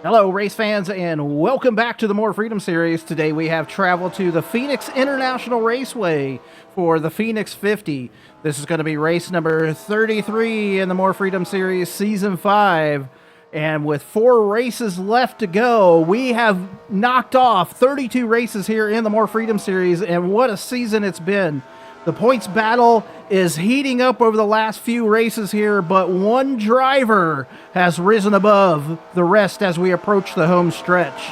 Hello, race fans, and welcome back to the More Freedom Series. Today we have traveled to the Phoenix International Raceway for the Phoenix 50. This is going to be race number 33 in the More Freedom Series Season 5. And with 4 races left to go, we have knocked off 32 races here in the More Freedom Series, and what a season it's been. The points battle is heating up over the last few races here, but one driver has risen above the rest as we approach the home stretch.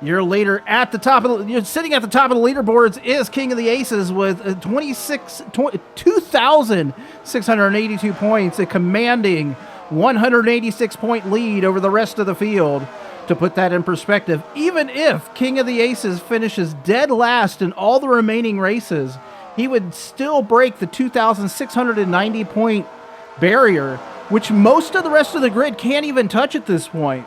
Your leader at the top of sitting at the top of the leaderboards is King of the Aces with 2,682 points, a commanding 186-point lead over the rest of the field. To put that in perspective, even if King of the Aces finishes dead last in all the remaining races, he would still break the 2,690-point barrier, which most of the rest of the grid can't even touch at this point.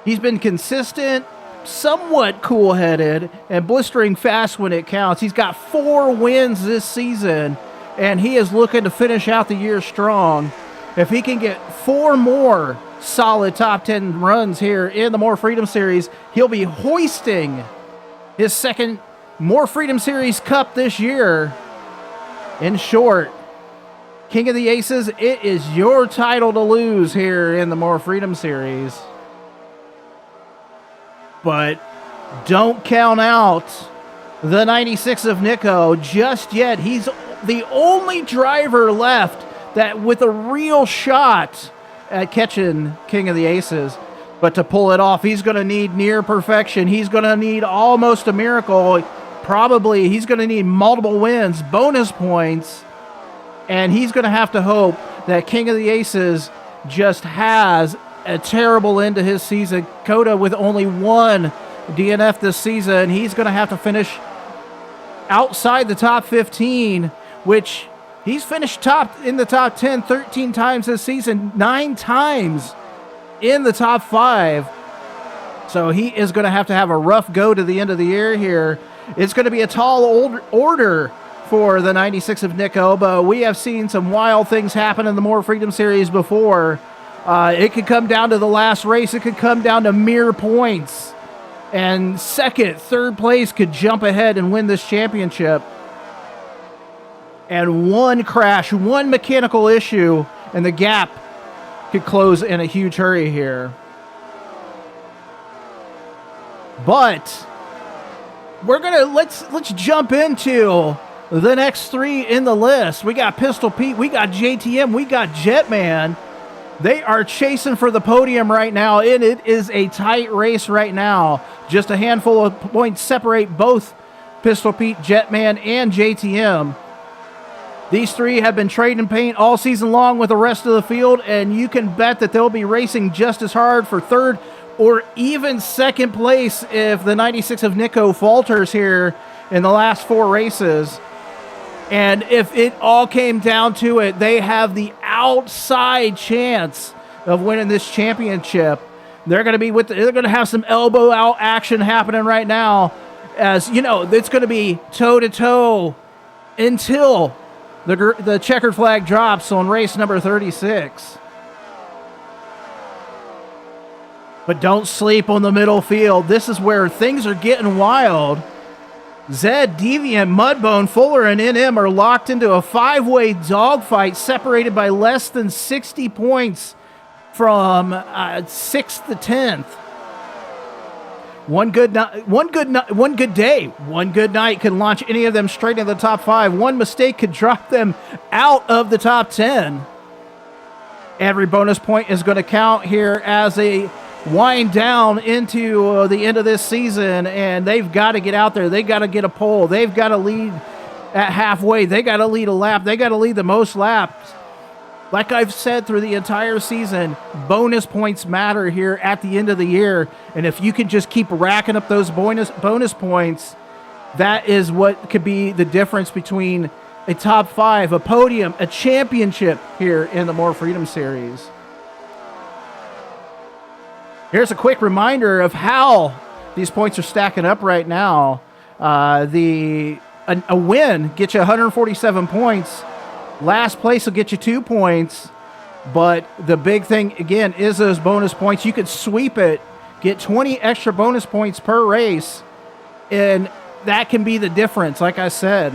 He's been consistent, somewhat cool-headed, and blistering fast when it counts. He's got 4 wins this season, and he is looking to finish out the year strong. If he can get 4 more solid top 10 runs here in the More Freedom Series, he'll be hoisting his second More Freedom Series Cup this year. In short, King of the Aces, it is your title to lose here in the More Freedom Series. But don't count out the 96 of Nico just yet. He's the only driver left that with a real shot at catching King of the Aces. But to pull it off, he's going to need near perfection. He's going to need almost a miracle. Probably he's going to need multiple wins, bonus points, and he's going to have to hope that King of the Aces just has a terrible end to his season. KotA with only 1 DNF this season. He's going to have to finish outside the top 15, which he's finished in the top 10 13 times this season, 9 times in the top 5. So he is going to have a rough go to the end of the year here. It's going to be a tall order for the 96 of Nico, but we have seen some wild things happen in the More Freedom Series before. It could come down to the last race. It could come down to mere points. And second, third place could jump ahead and win this championship. And one crash, one mechanical issue, and the gap could close in a huge hurry here. But we're gonna let's jump into the next 3 in the list. We got Pistol Pete, we got JTM, we got Jetman. They are chasing for the podium right now, and it is a tight race right now. Just a handful of points separate both Pistol Pete, Jetman, and JTM. These 3 have been trading paint all season long with the rest of the field, and you can bet that they'll be racing just as hard for third or even second place if the 96 of Nico falters here in the last 4 races. And if it all came down to it, they have the outside chance of winning this championship. They're going to have some elbow out action happening right now, as you know, it's going to be toe to toe until the checkered flag drops on race number 36. But don't sleep on the middle field. This is where things are getting wild. Zed, Deviant, Mudbone, Fuller, and NM are locked into a 5-way dogfight separated by less than 60 points from 6th to 10th. One good day, one good night can launch any of them straight into the top 5. One mistake could drop them out of the top 10. Every bonus point is going to count here as they wind down into the end of this season, and they've got to get out there. They got to get a pole. They've got to lead at halfway. They got to lead a lap. They got to lead the most laps. Like I've said through the entire season, bonus points matter here at the end of the year. And if you can just keep racking up those bonus points, that is what could be the difference between a top 5, a podium, a championship here in the More Freedom Series. Here's a quick reminder of how these points are stacking up right now. A win gets you 147 points. Last place will get you 2 points. But the big thing, again, is those bonus points. You could sweep it, get 20 extra bonus points per race, and that can be the difference. Like I said,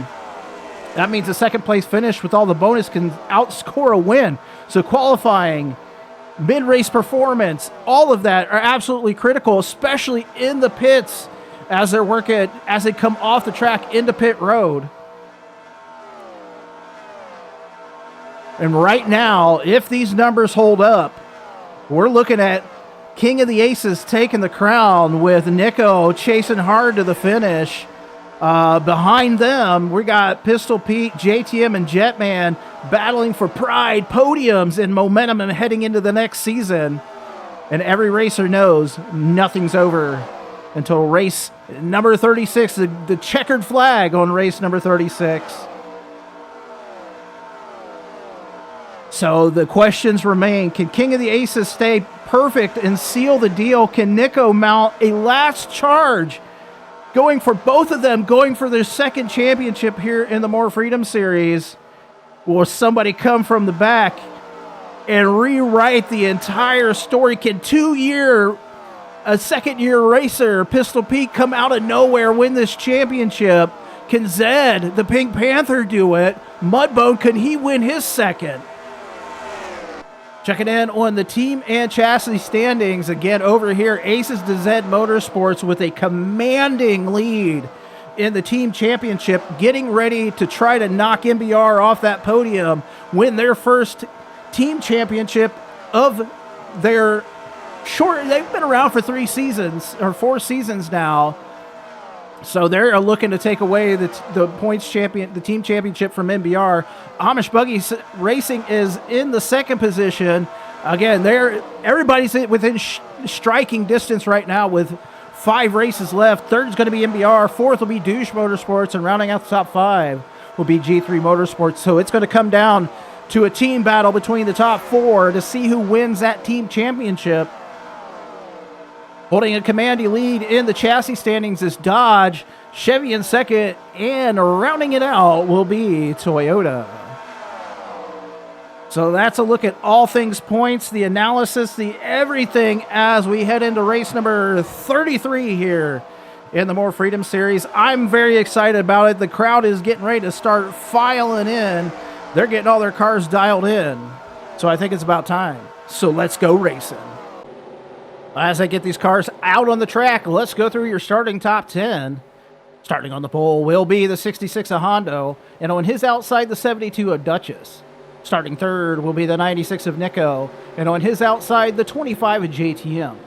that means the second place finish with all the bonus can outscore a win. So qualifying, mid-race performance, all of that are absolutely critical, especially in the pits as they come off the track into pit road. And right now, if these numbers hold up, we're looking at King of the Aces taking the crown with Nico chasing hard to the finish. Behind them, we got Pistol Pete, JTM, and Jetman battling for pride, podiums, and momentum and heading into the next season. And every racer knows nothing's over until race number 36, the checkered flag on race number 36. So the questions remain. Can King of the Aces stay perfect and seal the deal? Can Nico mount a last charge, going for both of them, going for their second championship here in the More Freedom Series? Will somebody come from the back and rewrite the entire story? Can a second-year racer, Pistol Pete, come out of nowhere, win this championship? Can Zed, the Pink Panther, do it? Mudbone, can he win his second? Checking in on the team and chassis standings. Again, over here, Aces to Zed Motorsports with a commanding lead in the team championship, getting ready to try to knock MBR off that podium, win their first team championship of their they've been around for 4 seasons now. So they're looking to take away the team championship from MBR. Amish Buggy Racing is in the second position. Again, everybody's within striking distance right now with 5 races left. Third is going to be MBR. Fourth will be Douche Motorsports, and rounding out the top 5 will be G3 Motorsports. So it's going to come down to a team battle between the top 4 to see who wins that team championship. Holding a commanding lead in the chassis standings is Dodge, Chevy in second, and rounding it out will be Toyota. So that's a look at all things points, the analysis, the everything as we head into race number 33 here in the More Freedom Series. I'm very excited about it. The crowd is getting ready to start filing in. They're getting all their cars dialed in. So I think it's about time. So let's go racing. As I get these cars out on the track, let's go through your starting top 10. Starting on the pole will be the 66 of Hondo, and on his outside, the 72 of Duchess. Starting third will be the 96 of Nico, and on his outside, the 25 of JTM.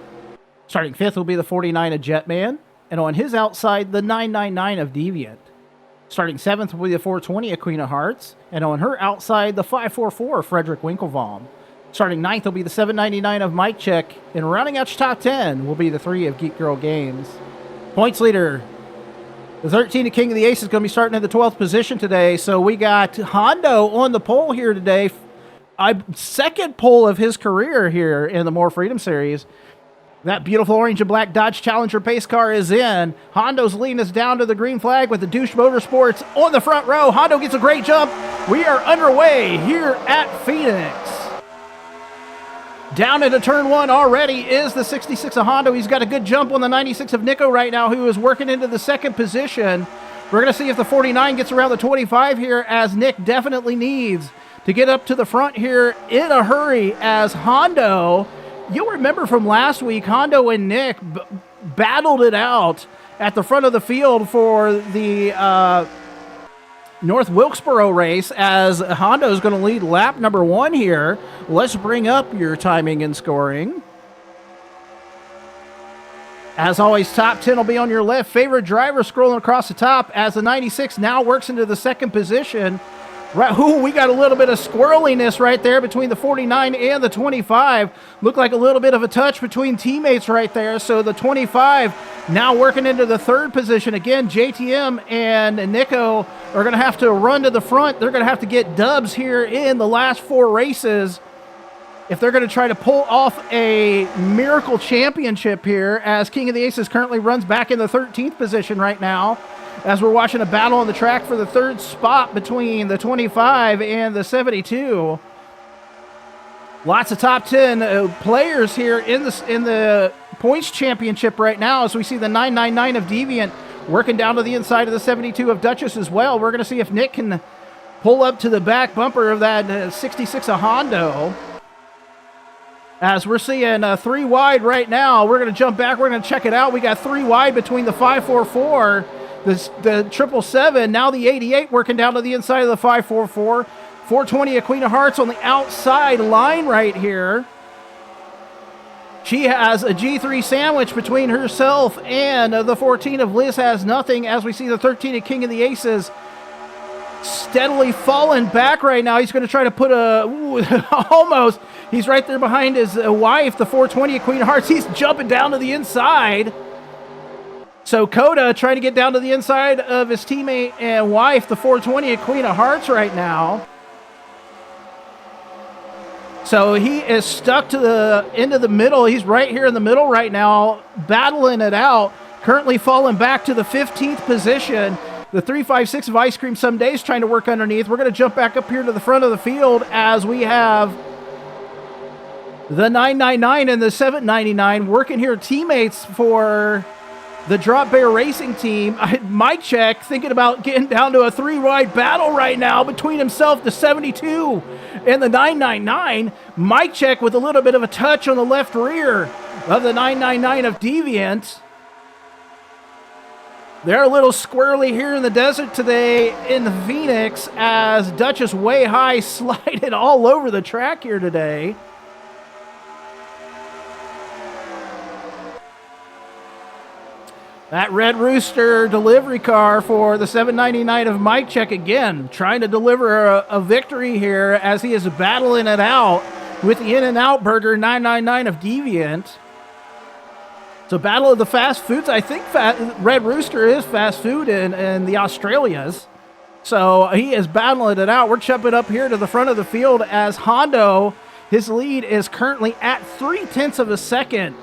Starting fifth will be the 49 of Jetman, and on his outside, the 999 of Deviant. Starting seventh will be the 420 of Queen of Hearts, and on her outside, the 544 of Frederick Winklebaum. Starting ninth will be the 799 of Mike Check, and rounding out your top 10 will be the 3 of Geek Girl Games. Points leader, the 13 of King of the Ace is going to be starting in the 12th position today, so we got Hondo on the pole here today. Second pole of his career here in the More Freedom Series. That beautiful orange and black Dodge Challenger pace car is in. Hondo's leading us down to the green flag with the Douche Motorsports on the front row. Hondo gets a great jump. We are underway here at Phoenix. Down into turn 1 already is the 66 of Hondo. He's got a good jump on the 96 of Nico right now, who is working into the second position. We're going to see if the 49 gets around the 25 here, as Nick definitely needs to get up to the front here in a hurry, as Hondo, you'll remember from last week, Hondo and Nick battled it out at the front of the field for the North Wilkesboro race, as Hondo is going to lead lap number 1 here. Let's bring up your timing and scoring. As always, top 10 will be on your left. Favorite driver scrolling across the top, as the 96 now works into the second position. Right, we got a little bit of squirreliness right there between the 49 and the 25. Looked like a little bit of a touch between teammates right there. So the 25 now working into the third position. Again, JTM and Nico are going to have to run to the front. They're going to have to get dubs here in the last 4 races if they're going to try to pull off a miracle championship here, as King of the Aces currently runs back in the 13th position right now, as we're watching a battle on the track for the third spot between the 25 and the 72. Lots of top 10 players here in the points championship right now, as we see the 999 of Deviant working down to the inside of the 72 of Duchess as well. We're going to see if Nick can pull up to the back bumper of that 66 of Hondo. As we're seeing 3 wide right now. We're going to jump back. We're going to check it out. We got 3 wide between the 544, the 777, now the 88 working down to the inside of the 544. 420 of Queen of Hearts on the outside line right here. She has a G3 sandwich between herself and the 14 of Liz Has Nothing, as we see the 13 of King of the Aces steadily falling back right now. He's going to try to put almost, he's right there behind his wife, the 420 of Queen of Hearts. He's jumping down to the inside. So KotA trying to get down to the inside of his teammate and wife, the 420 of Queen of Hearts right now. So he is stuck to the end of the middle. He's right here in the middle right now, battling it out. Currently falling back to the 15th position. The 356 of Ice Cream Some Days trying to work underneath. We're going to jump back up here to the front of the field as we have the 999 and the 799 working here. Teammates for the Drop Bear Racing team. Mic check, thinking about getting down to a 3-wide battle right now between himself, the 72, and the 999. Mic check with a little bit of a touch on the left rear of the 999 of Deviant. They're a little squirrely here in the desert today in the Phoenix, as Duchess way high slided all over the track here today. That Red Rooster delivery car for the 799 of Mike Check again, trying to deliver a victory here as he is battling it out with the In-N-Out Burger 999 of Deviant. It's a battle of the fast foods. I think Red Rooster is fast food in the Australias. So he is battling it out. We're jumping up here to the front of the field as Hondo, his lead is currently at 0.3 of a second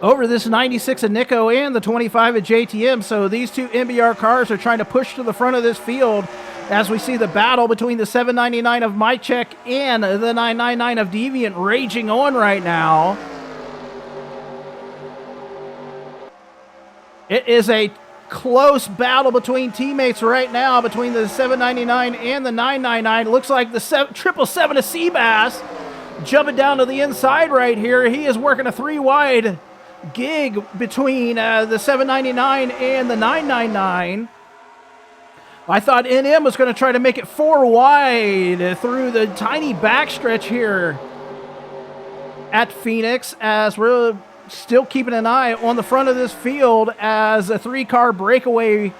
over this 96 of Nico and the 25 of JTM. So these two MBR cars are trying to push to the front of this field as we see the battle between the 799 of MyCheck and the 999 of Deviant raging on right now. It is a close battle between teammates right now, between the 799 and the 999. It looks like the 777 of Seabass jumping down to the inside right here. He is working a 3-wide gig between the 799 and the 999. I thought NM was going to try to make it 4 wide through the tiny backstretch here at Phoenix, as we're still keeping an eye on the front of this field as a 3-car breakaway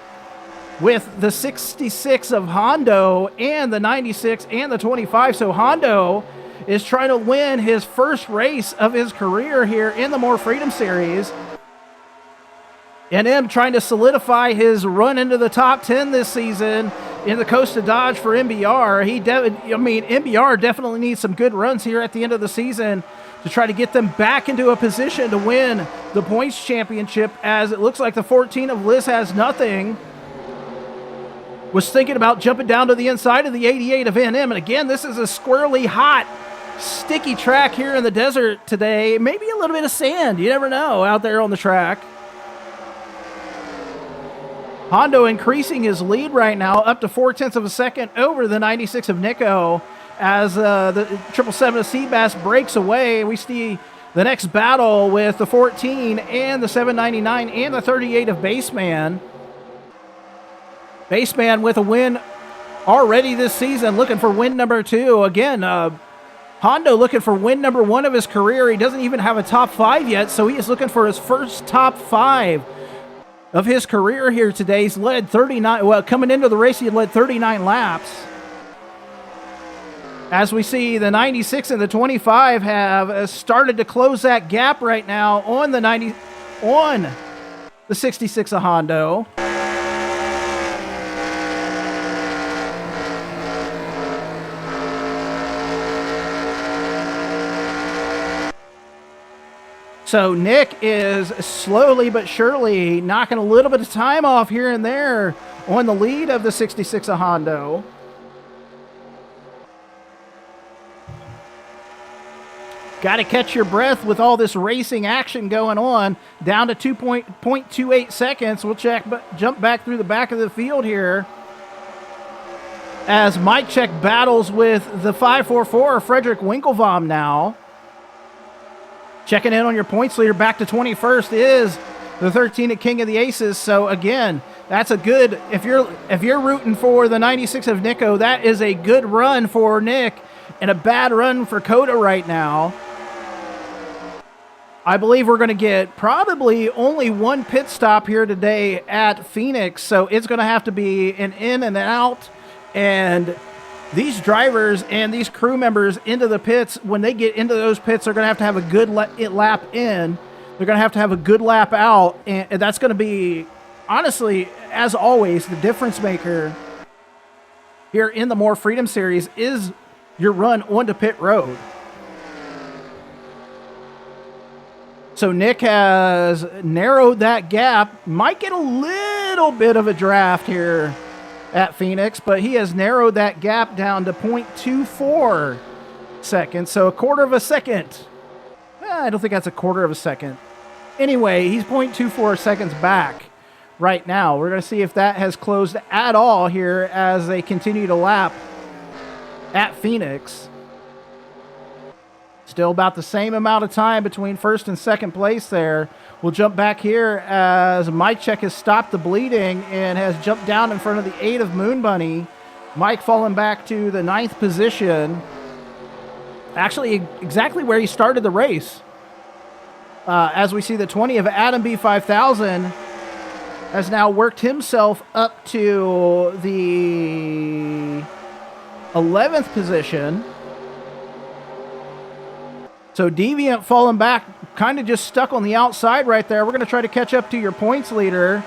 with the 66 of Hondo and the 96 and the 25. So Hondo is trying to win his first race of his career here in the More Freedom Series. And him trying to solidify his run into the top 10 this season in the KotA Dodge for MBR. MBR definitely needs some good runs here at the end of the season to try to get them back into a position to win the points championship, as it looks like the 14 of Liz Has Nothing was thinking about jumping down to the inside of the 88 of NM. And again, this is a squirrely, hot, sticky track here in the desert today. Maybe a little bit of sand. You never know out there on the track. Hondo increasing his lead right now up to 0.4 of a second over the 96 of Nico as the 777 of Seabass breaks away. We see the next battle with the 14 and the 799 and the 38 of Baseman. Baseman with a win already this season, looking for win number 2. Again, Hondo looking for win number 1 of his career. He doesn't even have a top 5 yet, so he is looking for his first top 5 of his career here today. He's led 39, well, coming into the race, he had led 39 laps. As we see, the 96 and the 25 have started to close that gap right now on the 66 of Hondo. So Nick is slowly but surely knocking a little bit of time off here and there on the lead of the 66 of Hondo. Got to catch your breath with all this racing action going on. Down to 2.28 seconds. We'll jump back through the back of the field here as Mike Check battles with the 544 Frederick Winklebaum now. Checking in on your points leader, back to 21st is the 13 at King of the Aces. So again, that's a good, if you're rooting for the 96 of Nico, that is a good run for Nick and a bad run for KotA right now. I believe we're going to get probably only one pit stop here today at Phoenix, so it's going to have to be an in and out. And these drivers and these crew members into the pits, when they get into those pits, they're going to have a good lap in. They're going to have a good lap out, and that's going to be, honestly, as always, the difference maker here in the More Freedom Series is your run onto pit road. So Nick has narrowed that gap. Might get a little bit of a draft here at Phoenix, but he has narrowed that gap down to 0.24 seconds. So a quarter of a second. I don't think that's a quarter of a second. Anyway, he's 0.24 seconds back right now. We're going to see if that has closed at all here as they continue to lap at Phoenix. Still about the same amount of time between first and second place there. We'll jump back here as Mike Check has stopped the bleeding and has jumped down in front of the 8 of Moon Bunny. Mike falling back to the 9th position. Actually, exactly where he started the race. As we see the 20 of Adam B5000 has now worked himself up to the 11th position. So Deviant falling back, kind of just stuck on the outside right there. We're going to try to catch up to your points leader.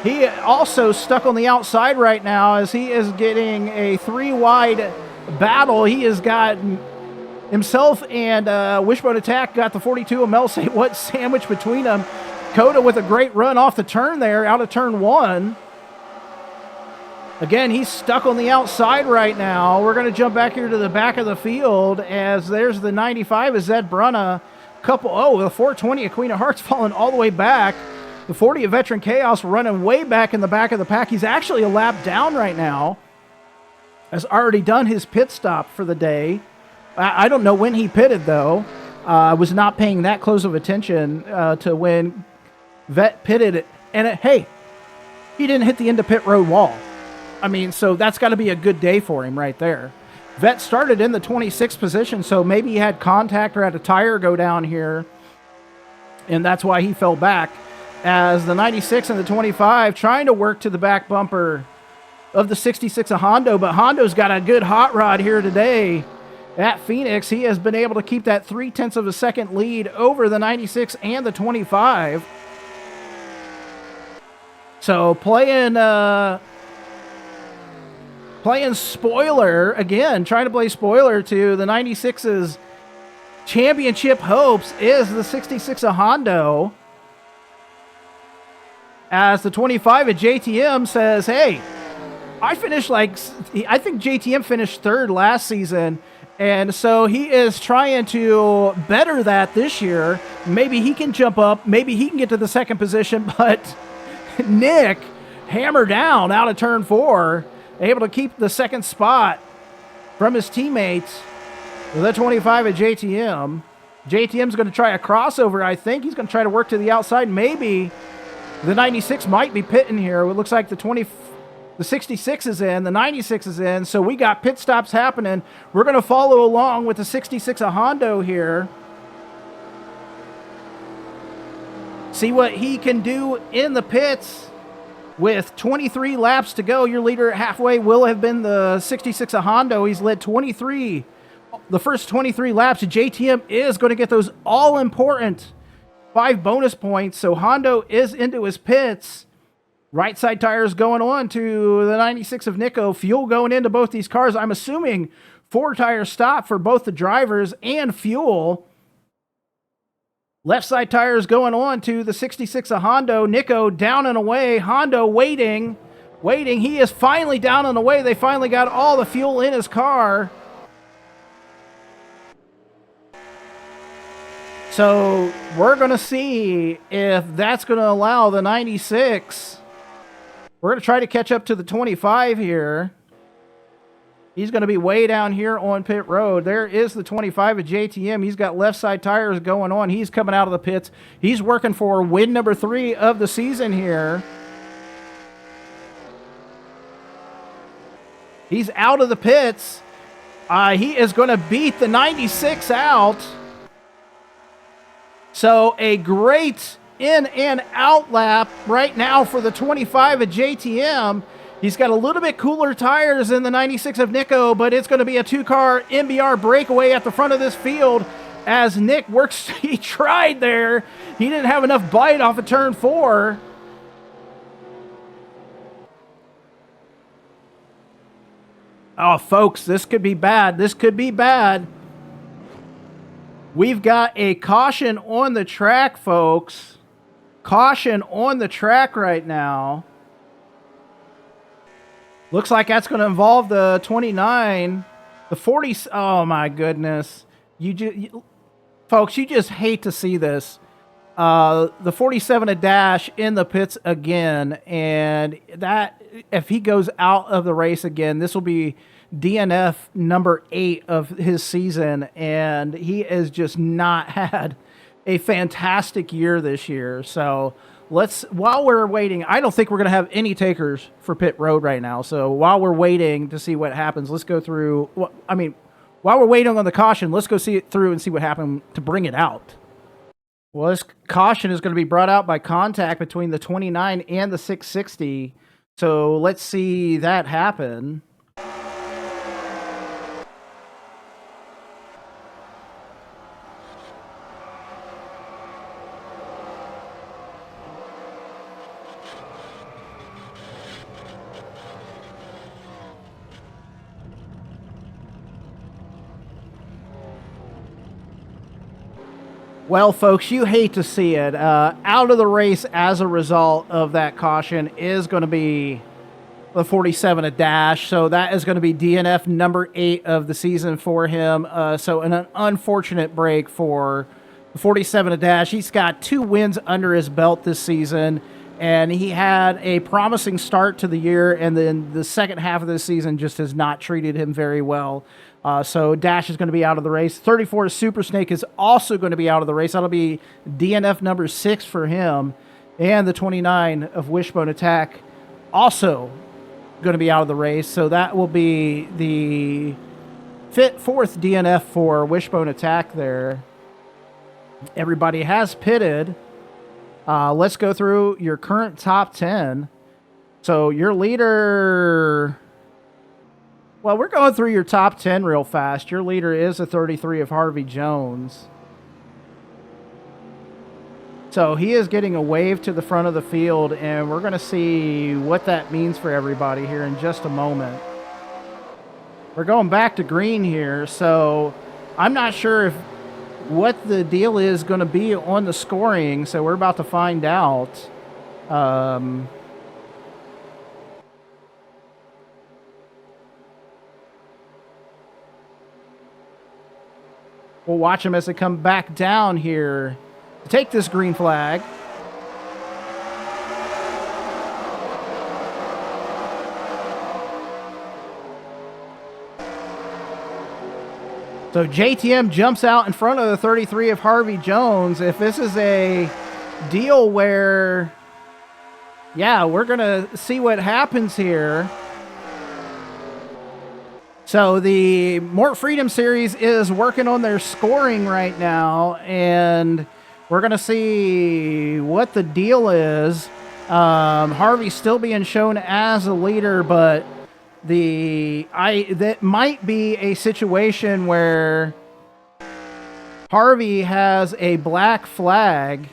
He also stuck on the outside right now as he is getting a 3-wide battle. He has got himself and Wishbone Attack got the 42 of Mel Say What sandwich between them. KotA with a great run off the turn there, out of turn 1. Again, he's stuck on the outside right now. We're going to jump back here to the back of the field as there's the 95 of Zed Brunna. The 420 of Queen of Hearts falling all the way back. The 40 of Veteran Chaos running way back in the back of the pack. He's actually a lap down right now. Has already done his pit stop for the day. I don't know when he pitted, though. I was not paying that close of attention to when Vet pitted. And hey, he didn't hit the end of pit road wall. I mean, so that's got to be a good day for him right there. Vet started in the 26th position, so maybe he had contact or had a tire go down here, and that's why he fell back. As the 96 and the 25 trying to work to the back bumper of the 66 of Hondo, but Hondo's got a good hot rod here today at Phoenix. He has been able to keep that 0.3 of a second lead over the 96 and the 25. So playing spoiler again, trying to play spoiler to the 96's championship hopes is the 66 of Hondo. As the 25 at JTM says, hey, I think JTM finished 3rd last season, and so he is trying to better that this year. Maybe he can jump up, maybe he can get to the 2nd position, but Nick hammer down out of turn 4. Able to keep the 2nd spot from his teammates. The 25 at JTM. JTM's going to try a crossover, I think. He's going to try to work to the outside. Maybe the 96 might be pitting here. It looks like the 66 is in. The 96 is in. So we got pit stops happening. We're going to follow along with the 66 of Hondo here. See what he can do in the pits. With 23 laps to go, your leader at halfway will have been the 66 of Hondo. He's led 23. The first 23 laps, JTM is going to get those all-important 5 bonus points. So Hondo is into his pits. Right side tires going on to the 96 of Nico. Fuel going into both these cars. I'm assuming 4-tire stop for both the drivers and fuel. Left side tires going on to the 66 of Hondo. Nico down and away. Hondo waiting. He is finally down and away. They finally got all the fuel in his car. So we're going to see if that's going to allow the 96. We're going to try to catch up to the 25 here. He's going to be way down here on pit road. There is the 25 of JTM. He's got left side tires going on. He's coming out of the pits. He's working for win number 3 of the season here. He's out of the pits. He is going to beat the 96 out. So a great in and out lap right now for the 25 of JTM. He's got a little bit cooler tires than the 96 of Nico, but it's going to be a 2-car MBR breakaway at the front of this field as Nick works. He tried there. He didn't have enough bite off of turn 4. Oh, folks, this could be bad. This could be bad. We've got a caution on the track, folks. Caution on the track right now. Looks like that's going to involve the 29, the 40. Oh my goodness. Folks, you just hate to see this. The 47 a dash in the pits again. And that, if he goes out of the race again, this will be DNF number 8 of his season. And he has just not had a fantastic year this year. So while we're waiting, I don't think we're going to have any takers for pit road right now. So while we're waiting to see what happens, let's go through. While we're waiting on the caution, let's go see it through and see what happened to bring it out. Well, this caution is going to be brought out by contact between the 29 and the 660. So let's see that happen. Well, folks, you hate to see it. Out of the race as a result of that caution is going to be the 47 a dash. So that is going to be DNF number 8 of the season for him. So an unfortunate break for the 47 a dash. He's got 2 wins under his belt this season, and he had a promising start to the year, and then the second half of the season just has not treated him very well. So Dash is going to be out of the race. 34 Super Snake is also going to be out of the race. That'll be DNF number 6 for him. And the 29 of Wishbone Attack also going to be out of the race. So that will be the 4th DNF for Wishbone Attack there. Everybody has pitted. Let's go through your current top 10. So your leader... Well, we're going through your top 10 real fast. Your leader is a 33 of Harvey Jones. So he is getting a wave to the front of the field, and we're going to see what that means for everybody here in just a moment. We're going back to green here, so I'm not sure what the deal is going to be on the scoring, so we're about to find out. We'll watch them as they come back down here to take this green flag. So JTM jumps out in front of the 33 of Harvey Jones. If this is a deal where, yeah, we're going to see what happens here. So the More Freedom Series is working on their scoring right now, and we're going to see what the deal is. Harvey's still being shown as a leader, but that might be a situation where Harvey has a black flag.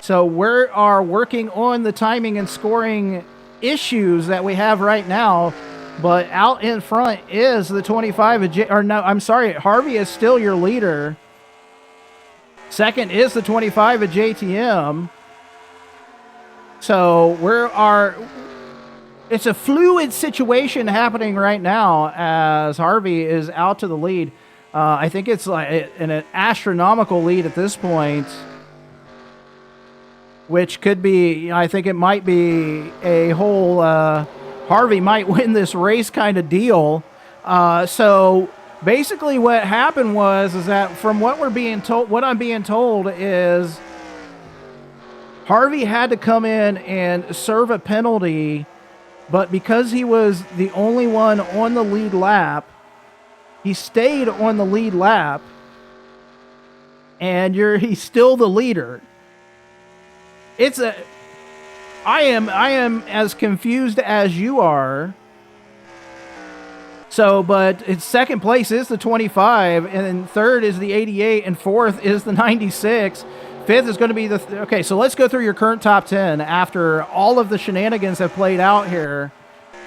So we are working on the timing and scoring issues that we have right now, but out in front is the 25 of Harvey is still your leader. Second is the 25 of JTM. So it's a fluid situation happening right now as Harvey is out to the lead. I think it's like an astronomical lead at this point, which could be, I think it might be a whole Harvey might win this race kind of deal. So basically what happened is that from what I'm being told is Harvey had to come in and serve a penalty, but because he was the only one on the lead lap, he stayed on the lead lap, and he's still the leader. I am as confused as you are. So, but it's second place is the 25, and then third is the 88, and fourth is the 96. Fifth is going to be okay, so let's go through your current top 10 after all of the shenanigans have played out here.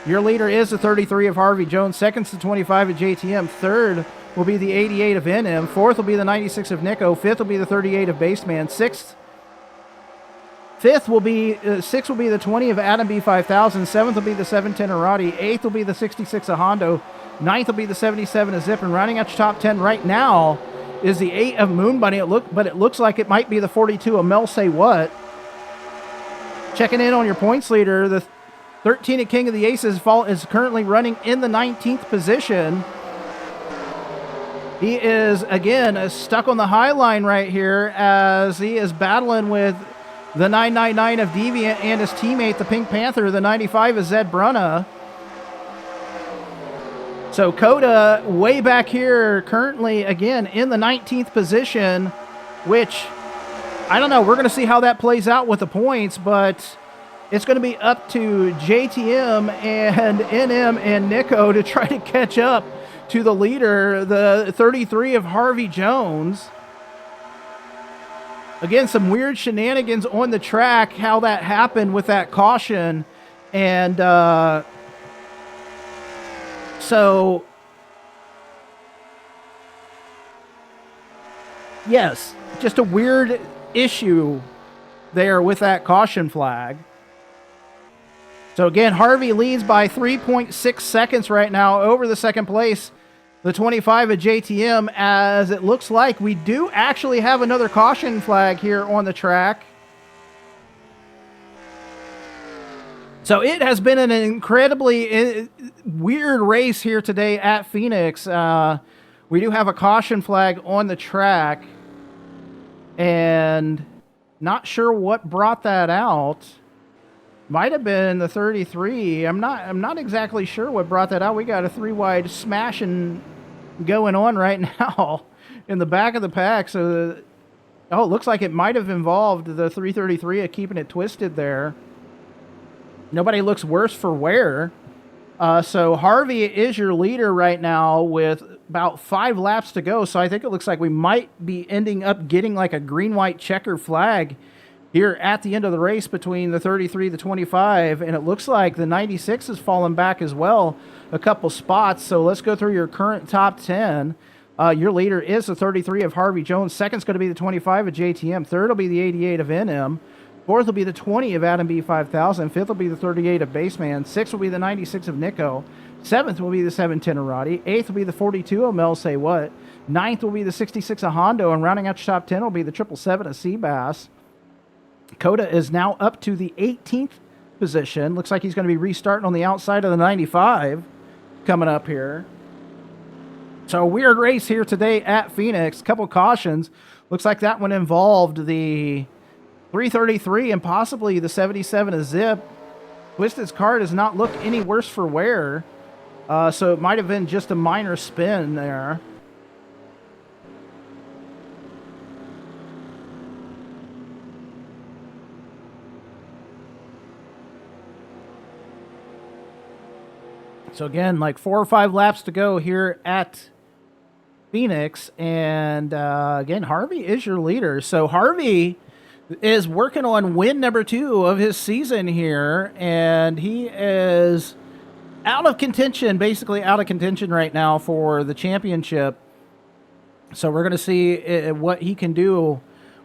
Your leader is the 33 of Harvey Jones. Second's the 25 of JTM. Third will be the 88 of NM. Fourth will be the 96 of Nico. Fifth will be the 38 of Baseman. Sixth will be the 20 of Adam B5000. Seventh will be the 710 of Roddy. Eighth will be the 66 of Hondo. Ninth will be the 77 of Zip. And rounding out your top 10 right now is the 8 of Moon Bunny. But it looks like it might be the 42 of Mel Say What. Checking in on your points leader, the 13 of King of the Aces is currently running in the 19th position. He is, again, stuck on the high line right here as he is battling with the 999 of Deviant and his teammate, the Pink Panther, the 95 of Zed Brunna. So KotA way back here, currently, again, in the 19th position, which, I don't know, we're going to see how that plays out with the points, but it's going to be up to JTM and NM and Nico to try to catch up to the leader, the 33 of Harvey Jones. Again, some weird shenanigans on the track, how that happened with that caution. And so, yes, just a weird issue there with that caution flag. So again, Harvey leads by 3.6 seconds right now over the second place, the 25 of JTM, as it looks like we do actually have another caution flag here on the track. So it has been an incredibly weird race here today at Phoenix. We do have a caution flag on the track, and not sure what brought that out. Might have been the 33. I'm not exactly sure what brought that out. We got a 3-wide smashing going on right now in the back of the pack. So, it looks like it might have involved the 333 of keeping it twisted there. Nobody looks worse for wear. So Harvey is your leader right now with about 5 laps to go. So I think it looks like we might be ending up getting like a green-white checker flag here at the end of the race between the 33, the 25, and it looks like the 96 has fallen back as well, a couple spots. So let's go through your current top 10. Your leader is the 33 of Harvey Jones. Second's going to be the 25 of JTM. Third will be the 88 of NM. Fourth will be the 20 of Adam B5000. Fifth will be the 38 of Baseman. Sixth will be the 96 of Nico. Seventh will be the 710 of Roddy. Eighth will be the 42 of Mel Say What. Ninth will be the 66 of Hondo. And rounding out your top 10 will be the 777 of Seabass. KotA is now up to the 18th position. Looks like he's going to be restarting on the outside of the 95 coming up here. So a weird race here today at Phoenix. Couple cautions. Looks like that one involved the 333 and possibly the 77 of Zip. Twisted's car does not look any worse for wear. So it might have been just a minor spin there. So again, like 4 or 5 laps to go here at Phoenix. And again, Harvey is your leader. So Harvey is working on win number 2 of his season here. And he is out of contention, basically out of contention right now for the championship. So we're going to see what he can do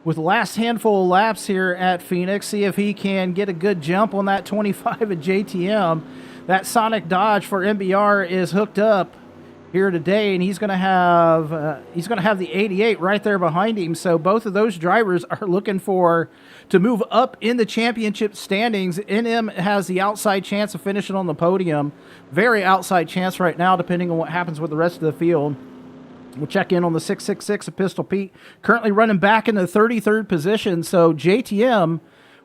with the last handful of laps here at Phoenix. See if he can get a good jump on that 25 at JTM. That Sonic Dodge for MBR is hooked up here today, and he's going to have the 88 right there behind him. So both of those drivers are looking to move up in the championship standings. NM has the outside chance of finishing on the podium, very outside chance right now, depending on what happens with the rest of the field. We'll check in on the 666 of Pistol Pete, currently running back in the 33rd position. So JTM,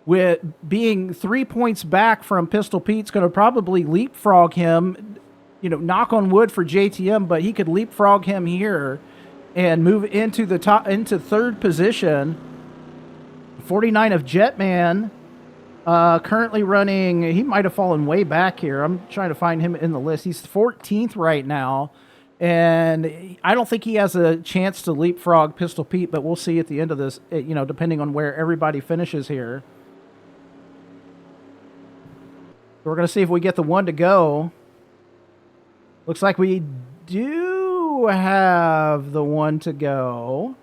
with being 3 points back from Pistol Pete, is going to probably leapfrog him. Knock on wood for JTM, but he could leapfrog him here and move into third position. 49 of Jetman, currently running. He might have fallen way back here. I'm trying to find him in the list. He's 14th right now, and I don't think he has a chance to leapfrog Pistol Pete, but we'll see at the end of this, depending on where everybody finishes here. We're going to see if we get the one to go. Looks like we do have the one to go.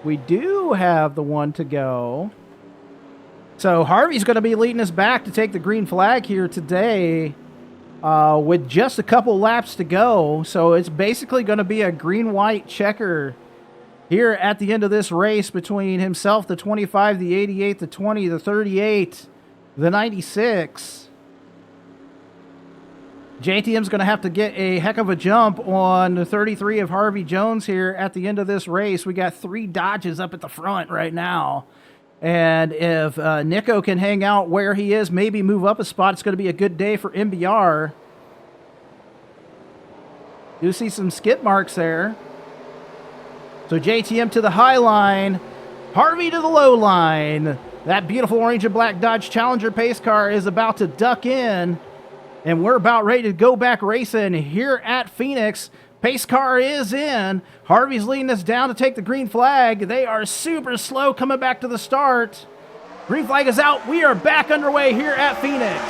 We do have the one to go. So Harvey's going to be leading us back to take the green flag here today with just a couple laps to go. So it's basically going to be a green-white checker here at the end of this race between himself, the 25, the 88, the 20, the 38, the 96. JTM's going to have to get a heck of a jump on the 33 of Harvey Jones here at the end of this race. We got 3 Dodges up at the front right now. And if Nico can hang out where he is, maybe move up a spot, it's going to be a good day for MBR. You see some skid marks there. So JTM to the high line, Harvey to the low line. That beautiful orange and black Dodge Challenger pace car is about to duck in. And we're about ready to go back racing here at Phoenix. Pace car is in. Harvey's leading us down to take the green flag. They are super slow coming back to the start. Green flag is out. We are back underway here at Phoenix.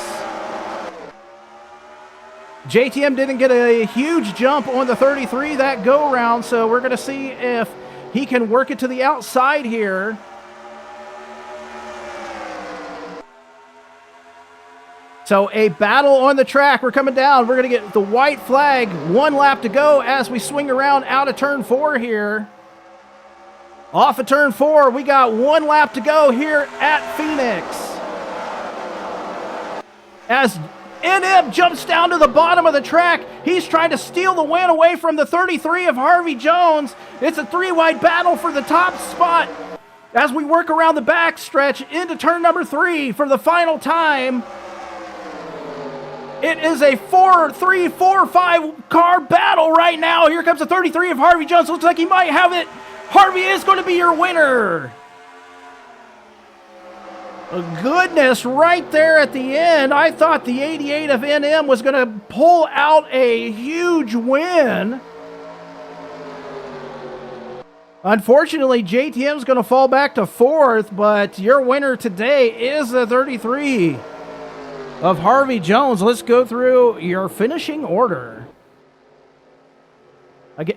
JTM didn't get a huge jump on the 33 that go round, so we're going to see if he can work it to the outside here. So a battle on the track. We're coming down. We're going to get the white flag. 1 lap to go as we swing around out of turn 4 here. Off of turn 4, we got 1 lap to go here at Phoenix. As NM jumps down to the bottom of the track, he's trying to steal the win away from the 33 of Harvey Jones. It's a 3-wide battle for the top spot as we work around the back stretch into turn number 3 for the final time. It is a 4-3, 4-5 car battle right now. Here comes the 33 of Harvey Jones. Looks like he might have it. Harvey is going to be your winner. Goodness, right there at the end. I thought the 88 of NM was going to pull out a huge win. Unfortunately, JTM's going to fall back to 4th, but your winner today is the 33 of Harvey Jones. Let's go through your finishing order.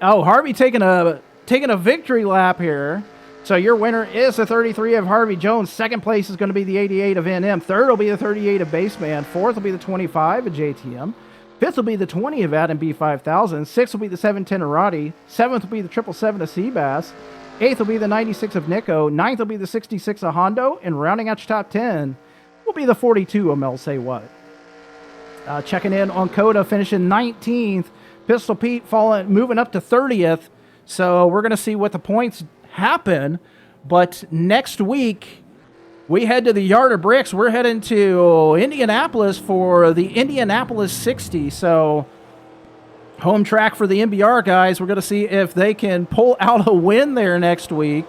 Harvey taking a victory lap here. So your winner is the 33 of Harvey Jones. Second place is going to be the 88 of NM. Third will be the 38 of Baseman. Fourth will be the 25 of JTM. Fifth will be the 20 of Adam B5000. Sixth will be the 710 of Roddy. Seventh will be the 777 of Seabass. Eighth will be the 96 of Nico. Ninth will be the 66 of Hondo. And rounding out your top 10 will be the 42 of Mel Say What. Checking in on KotA, finishing 19th. Pistol Pete moving up to 30th. So we're going to see what the points happen. But next week, we head to the Yard of Bricks. We're heading to Indianapolis for the Indianapolis 60. So home track for the MBR guys. We're going to see if they can pull out a win there next week.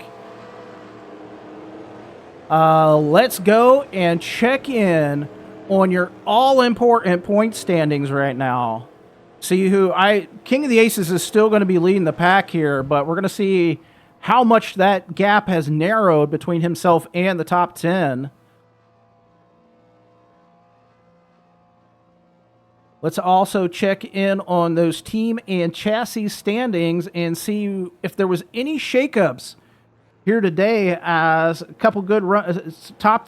Let's go and check in on your all-important point standings right now. See who King of the Aces is still going to be leading the pack here, but we're going to see how much that gap has narrowed between himself and the top 10. Let's also check in on those team and chassis standings and see if there was any shakeups here today, as a couple good top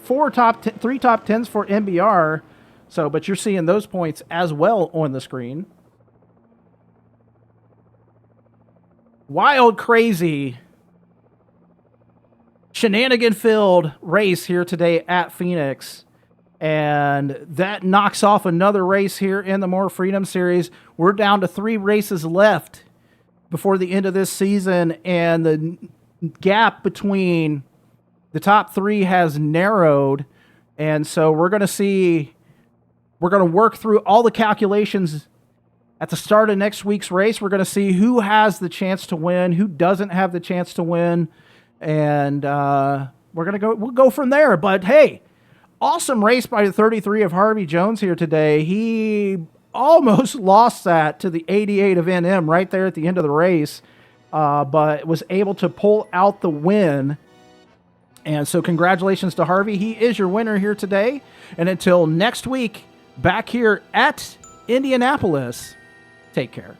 three top 10s for MBR. So, but you're seeing those points as well on the screen. Wild, crazy, shenanigan-filled race here today at Phoenix. And that knocks off another race here in the More Freedom Series. We're down to 3 races left before the end of this season, and the gap between the top 3 has narrowed. And so we're going to work through all the calculations at the start of next week's race. We're going to see who has the chance to win, who doesn't have the chance to win, and we'll go from there. But hey, awesome race by the 33 of Harvey Jones here today. He almost lost that to the 88 of NM right there at the end of the race, but was able to pull out the win. And so congratulations to Harvey. He is your winner here today. And until next week, back here at Indianapolis, take care.